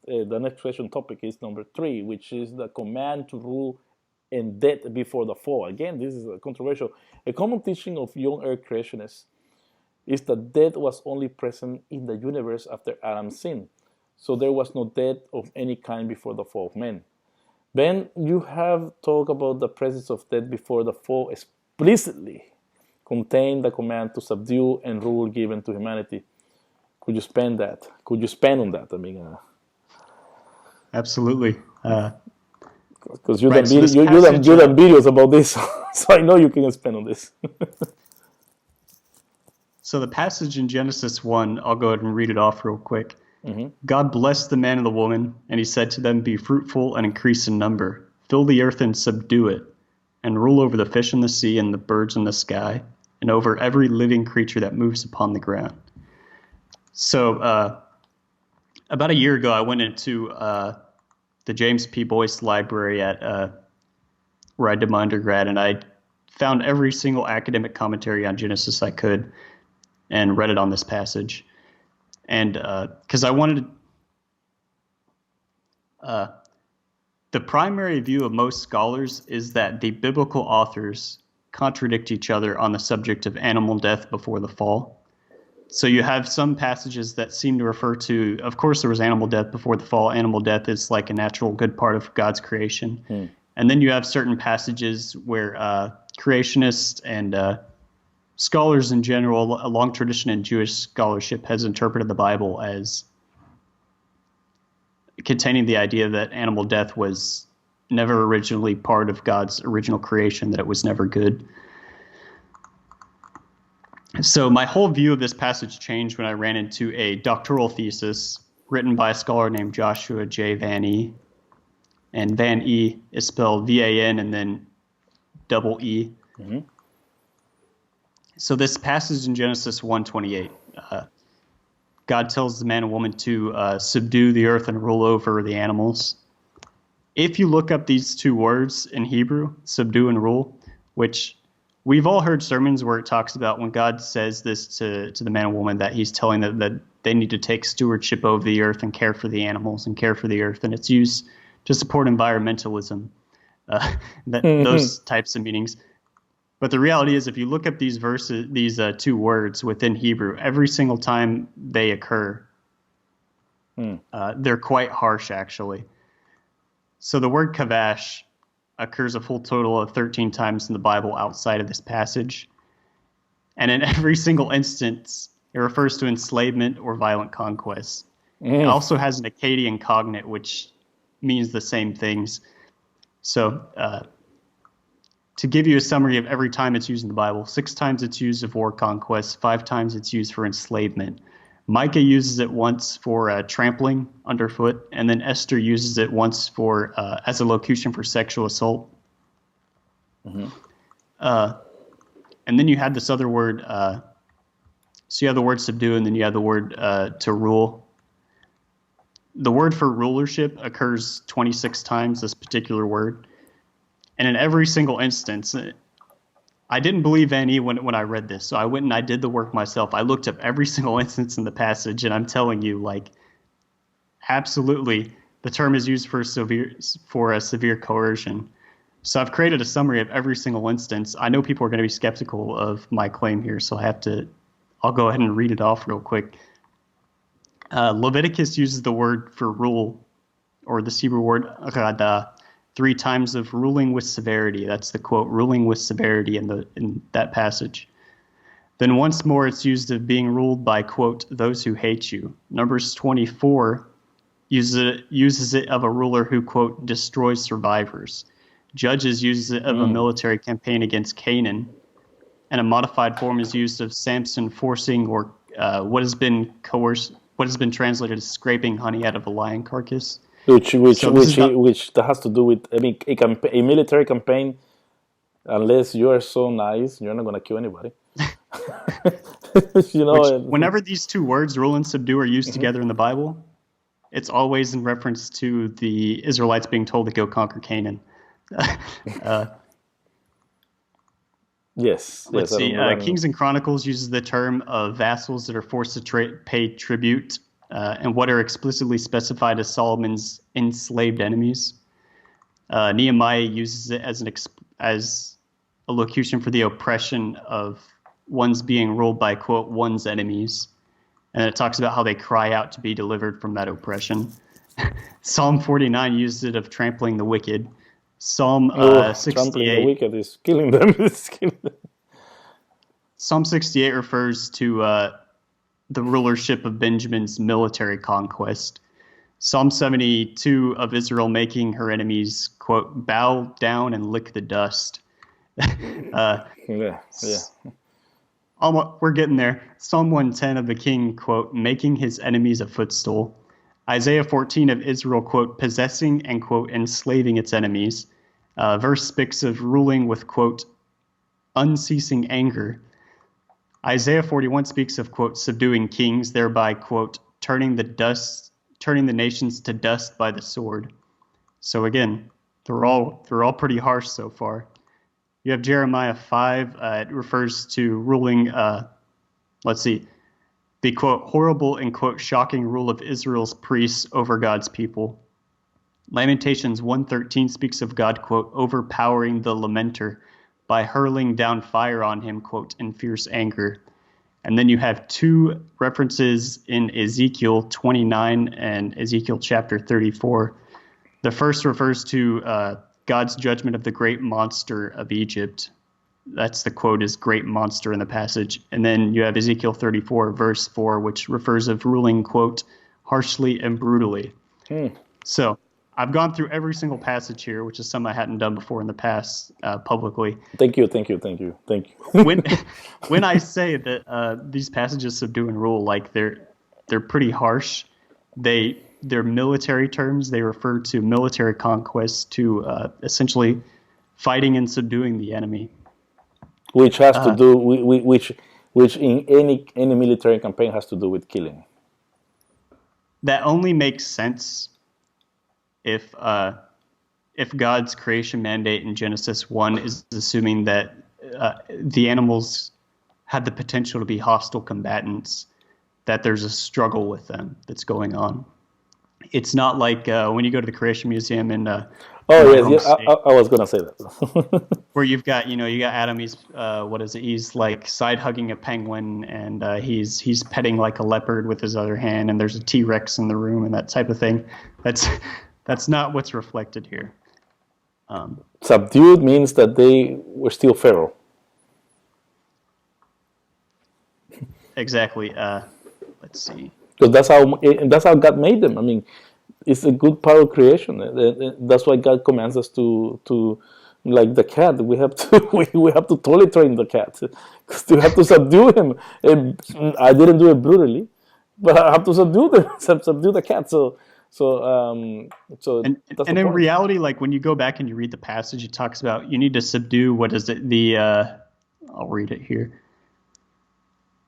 the next question topic is number 3, which is the command to rule and death before the fall. Again, this is controversial. A common teaching of young earth creationists is that death was only present in the universe after Adam's sin. So there was no death of any kind before the fall of man. Ben, you have talked about the presence of death before the fall explicitly contained the command to subdue and rule given to humanity. Could you spend that? Could you spend on that? I mean, Absolutely. because you Right, done, so this you passage, done videos about this, so I know you can spend on this. so the passage in Genesis 1, I'll go ahead and read it off real quick. God blessed the man and the woman, and he said to them, "Be fruitful and increase in number. Fill the earth and subdue it, and rule over the fish in the sea and the birds in the sky, and over every living creature that moves upon the ground." So about a year ago, I went into the James P. Boyce Library at where I did my undergrad, and I found every single academic commentary on Genesis I could and read it on this passage. And because I wanted the primary view of most scholars is that the biblical authors contradict each other on the subject of animal death before the fall. So you have some passages that seem to refer to, of course, there was animal death before the fall. Animal death is like a natural good part of God's creation. And then you have certain passages where creationists and scholars in general, a long tradition in Jewish scholarship has interpreted the Bible as containing the idea that animal death was never originally part of God's original creation, that it was never good. So my whole view of this passage changed when I ran into a doctoral thesis written by a scholar named Joshua J. Van E. And Van E is spelled V-A-N and then double E. So this passage in Genesis 1:28, God tells the man and woman to subdue the earth and rule over the animals. If you look up these two words in Hebrew, subdue and rule, which we've all heard sermons where it talks about when God says this to the man and woman, that he's telling them that they need to take stewardship over the earth and care for the animals and care for the earth. And it's used to support environmentalism, those types of meanings. But the reality is, if you look up these verses, these two words within Hebrew, every single time they occur, they're quite harsh, actually. So the word kavash occurs a full total of 13 times in the Bible outside of this passage. And in every single instance, it refers to enslavement or violent conquest. It also has an Akkadian cognate, which means the same things. So to give you a summary of every time it's used in the Bible, 6 times it's used of war conquest, 5 times it's used for enslavement. Micah uses it once for trampling underfoot, and then Esther uses it once for as a locution for sexual assault. And then you had this other word. So you have the word subdue, and then you have the word to rule. The word for rulership occurs 26 times, this particular word. And in every single instance, I didn't believe any when I read this, so I went and I did the work myself. I looked up every single instance in the passage, and I'm telling you, like, absolutely, the term is used for a severe coercion. So I've created a summary of every single instance. I know people are going to be skeptical of my claim here, so I'll go ahead and read it off real quick. Leviticus uses the word for rule, or the Hebrew word rada, 3 times of ruling with severity. That's the quote, ruling with severity in that passage. Then once more it's used of being ruled by, quote, those who hate you. Numbers 24 uses it of a ruler who, quote, destroys survivors. Judges uses it of a military campaign against Canaan. And a modified form is used of Samson forcing or what has been translated as scraping honey out of a lion carcass. Which that has to do with, I mean, a military campaign. Unless you are so nice, you're not going to kill anybody. Whenever these two words, rule and subdue, are used together in the Bible, it's always in reference to the Israelites being told to go conquer Canaan. Yes. Let's see. Kings and Chronicles uses the term of vassals that are forced to pay tribute and what are explicitly specified as Solomon's enslaved enemies. Nehemiah uses it as a locution for the oppression of one's being ruled by, quote, one's enemies. And it talks about how they cry out to be delivered from that oppression. Psalm 49 uses it of trampling the wicked. Psalm Trampling the 68. wicked is killing them. It's killing them. Psalm 68 refers to the rulership of Benjamin's military conquest. Psalm 72 of Israel making her enemies, quote, bow down and lick the dust. Yeah. We're getting there. Psalm 110 of the king, quote, making his enemies a footstool. Isaiah 14 of Israel, quote, possessing and, quote, enslaving its enemies. Verse speaks of ruling with, quote, unceasing anger. Isaiah 41 speaks of, quote, subduing kings, thereby, quote, turning the nations to dust by the sword. So again, they're all pretty harsh so far. You have Jeremiah 5. It refers to ruling, the, quote, horrible and, quote, shocking rule of Israel's priests over God's people. Lamentations 1:13 speaks of God, quote, overpowering the lamenter by hurling down fire on him, quote, in fierce anger. And then you have two references in Ezekiel 29 and Ezekiel chapter 34. The first refers to God's judgment of the great monster of Egypt. That's the quote, is great monster in the passage. And then you have Ezekiel 34, verse 4, which refers of ruling, quote, harshly and brutally. So I've gone through every single passage here, which is something I hadn't done before in the past publicly. Thank you. When I say that these passages subdue and rule, like they're pretty harsh. They're military terms. They refer to military conquest, to essentially fighting and subduing the enemy. Which has to do which in any military campaign has to do with killing. That only makes sense if God's creation mandate in Genesis 1 is assuming that the animals had the potential to be hostile combatants, that there's a struggle with them that's going on. It's not like when you go to the Creation Museum in yes, I was gonna say that. where you got Adam. He's like side hugging a penguin, and he's petting like a leopard with his other hand, and there's a T-Rex in the room and that type of thing. That's not what's reflected here. Subdued means that they were still feral. Exactly. Let's see. Because that's how God made them. I mean, it's a good part of creation. That's why God commands us to like the cat. We have to we have to toilet train the cat because we have to subdue him. And I didn't do it brutally, but I have to subdue the cat. So and in reality, like when you go back and you read the passage, it talks about you need to subdue. What is it? I'll read it here.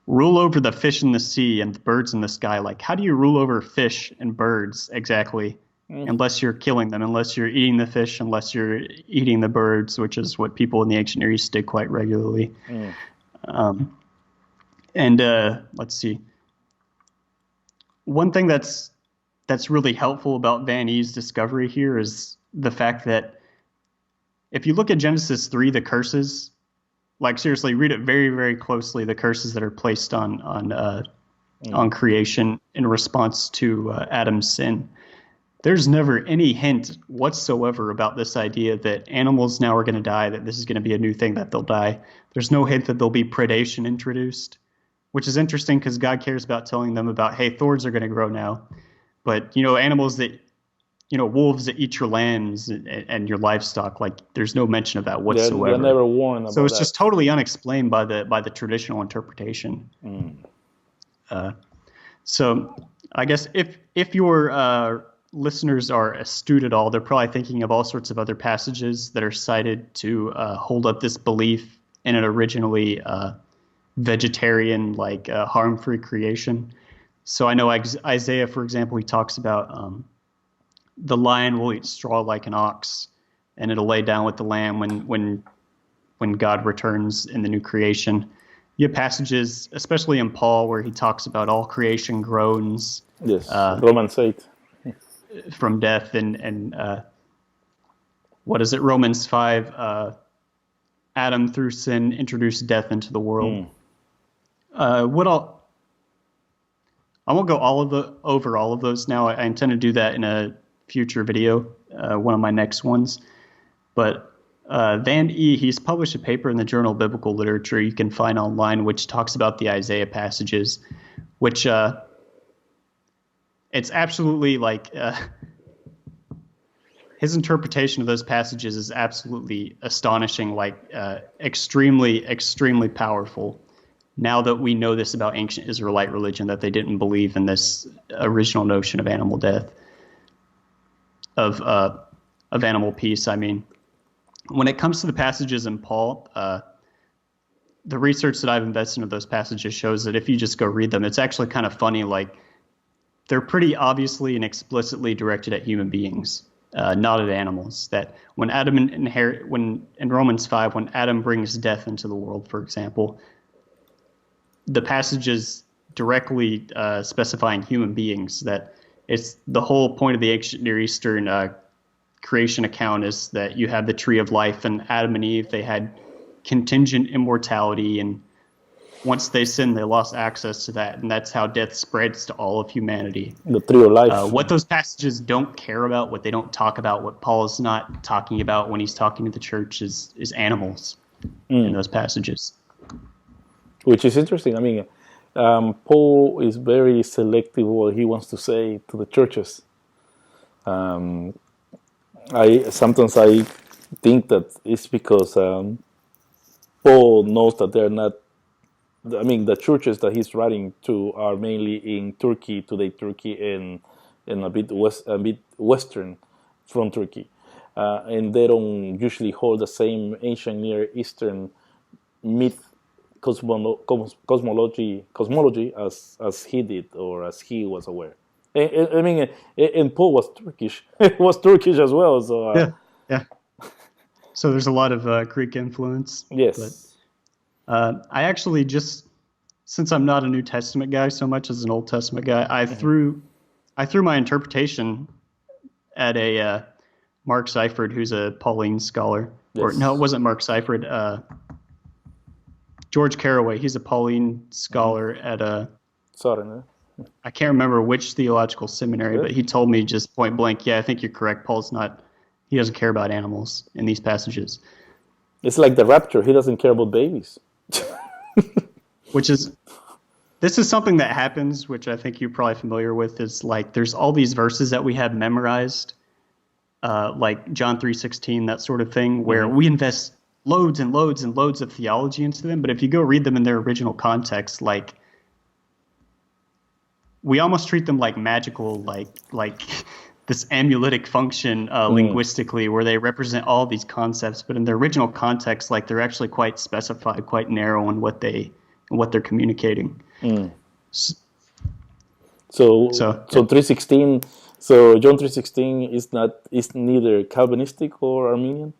Rule over the fish in the sea and the birds in the sky. Like, how do you rule over fish and birds exactly? Unless you're killing them, unless you're eating the fish, unless you're eating the birds, which is what people in the ancient Near East did quite regularly. Let's see. One thing that's really helpful about Van Ee's discovery here is the fact that if you look at Genesis 3, the curses, like seriously, read it very, very closely, the curses that are placed on creation in response to Adam's sin. There's never any hint whatsoever about this idea that animals now are going to die, that this is going to be a new thing, that they'll die. There's no hint that there'll be predation introduced, which is interesting because God cares about telling them about, hey, thorns are going to grow now. But, animals that, wolves that eat your lambs and your livestock, like there's no mention of that whatsoever. They're never warned about so it's that. just totally unexplained by the traditional interpretation. So I guess if your listeners are astute at all, they're probably thinking of all sorts of other passages that are cited to hold up this belief in an originally vegetarian, like harm-free creation. So I know Isaiah, for example, he talks about the lion will eat straw like an ox, and it'll lay down with the lamb when God returns in the new creation. You have passages, especially in Paul, where he talks about all creation groans Yes, uh, Romans 8. from death, and what is it? Romans 5. Adam through sin introduced death into the world. Mm. What I won't go over all of those now. I intend to do that in a future video, one of my next ones. But Van E, he's published a paper in the Journal of Biblical Literature you can find online, which talks about the Isaiah passages, which it's absolutely like his interpretation of those passages is absolutely astonishing, like extremely, extremely powerful. Now that we know this about ancient Israelite religion, that they didn't believe in this original notion of animal death, of animal peace. I mean, when it comes to the passages in Paul, the research that I've invested into those passages shows that if you just go read them, it's actually kind of funny. Like they're pretty obviously and explicitly directed at human beings, not at animals. That when Adam when in Romans 5, when Adam brings death into the world, for example, the passages directly specifying human beings. That it's the whole point of the ancient Near Eastern creation account is that you have the tree of life, and Adam and Eve, they had contingent immortality, and once they sinned, they lost access to that, and that's how death spreads to all of humanity. The tree of life. What those passages don't care about, what they don't talk about, what Paul is not talking about when he's talking to the church is animals in those passages. Which is interesting. I mean, Paul is very selective what he wants to say to the churches. I sometimes I think that it's because Paul knows that they're not. I mean, the churches that he's writing to are mainly in Turkey today, Turkey and a bit western from Turkey, and they don't usually hold the same ancient Near Eastern myth cosmology as he did or as he was aware. I mean, and Paul was Turkish. Was Turkish as well. So Yeah, yeah. So there's a lot of Greek influence. But yes. I actually just, since I'm not a New Testament guy so much as an Old Testament guy, I threw my interpretation at a Mark Seifert, who's a Pauline scholar. Or no, it Yes. wasn't Mark Seifert. George Carraway. He's a Pauline scholar at a, Sorry. No? I can't remember which theological seminary, Good. but he told me just point blank, yeah, I think you're correct. Paul's not, he doesn't care about animals in these passages, It's like the rapture. He doesn't care about babies. which is, this is something that happens, which I think you're probably familiar with, is like there's all these verses that we have memorized, like John 3:16, that sort of thing, where we invest loads and loads and loads of theology into them. But if you go read them in their original context, like we almost treat them like magical, like this amuletic function linguistically, where they represent all these concepts. But in their original context, like they're actually quite specified, quite narrow in what they're communicating. S- So Yeah. 316. So John 3:16 is neither Calvinistic or Arminian.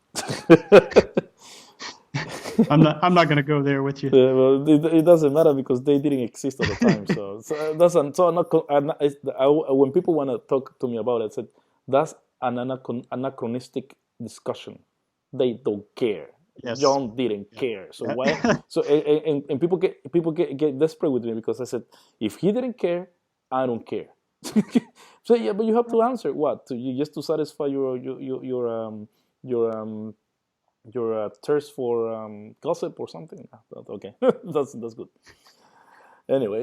I'm not going to go there with you. Well, it doesn't matter because they didn't exist at the time. So that's so I'm not, when people want to talk to me about it, I said that's an anachronistic discussion. They don't care. Yes. John didn't care. So why? Yeah. So and people get desperate with me because I said if he didn't care, I don't care. So yeah, but you have to answer what to you just to satisfy your thirst for gossip or something. Okay, that's good. Anyway,